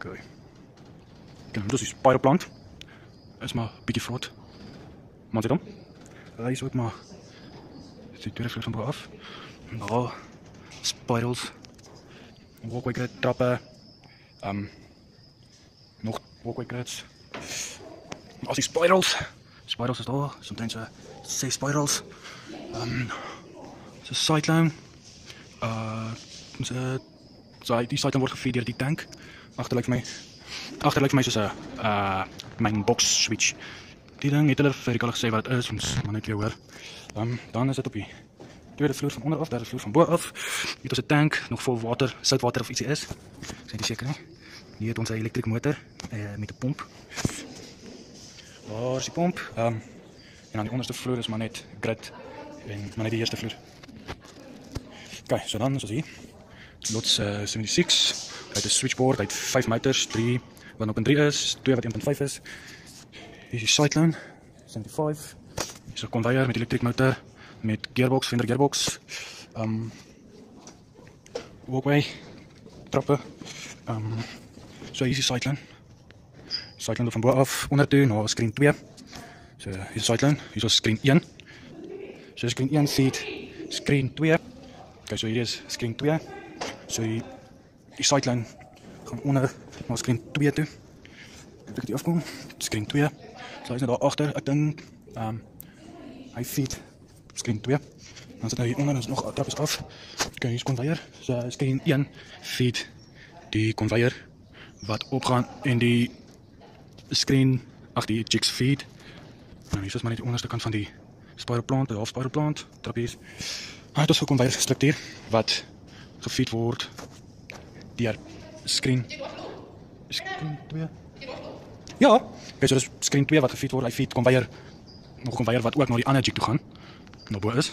Okay. Kijk, dus die spiderplant is maar een beetje vrot. Maar zit hem. Hij is ook maar. Die tweede vloer van boven af. Daar, spirals. Walkway grid, trappen. Nog walkway grids. Als die spirals. Spirals is daar. Sometimes 6 spirals. Een cyclone. Die cyclone wordt gefeed door die tank. Achter lijkt mij soos 'n mijn box switch. Die ding het hulle vir gesê wat dit is, ons maar net weer hoor. Dan is dit op die tweede vloer van onder af, derde vloer van bo af. Hier is 'n tank, nog vol water, soutwater of ietsie is. Ek is nie seker nie. Hier het ons 'n elektriese motor met 'n pomp. Waar is die pomp? En aan die onderste vloer is maar net grid en maar net die eerste vloer. Okay, so dan is ons hier. Lots 76. Hy het 'n switchboard, hy het 5 motors, 3 wat op 3 is, 2 wat 1.5 is. Hier is die cyclone, 75. Hier is 'n conveyor met elektriese motor, met gearbox, Fender gearbox. Walkway, trappe. So hier is die cyclone. Cyclone van bo af, onder toe, na screen 2. So hier is die cyclone, hier is screen 1. So screen 1 feed screen 2. Okay, so hier is screen 2. So die cyclone gaan onder na screen 2 toe. Ek het die afkom, screen 2. So hy is net daar agter, ek dink hy feed screen 2. Dan sit nou hier onder, ons nog trap is af. Okay, hier is conveyor. So screen 1 feed die conveyor wat opgaan en die screen, die jigs feed. Nou hier is maar net die onderste kant van die spiderplant, die half spiderplant, trappies. Het is 'n conveyor struktuur wat gefeed word deur screen 2. Ja, okay, so dis screen 2 wat gefeed word, hy feed conveyor, nog 'n conveyor wat ook na die ander jig toe gaan, na bo is.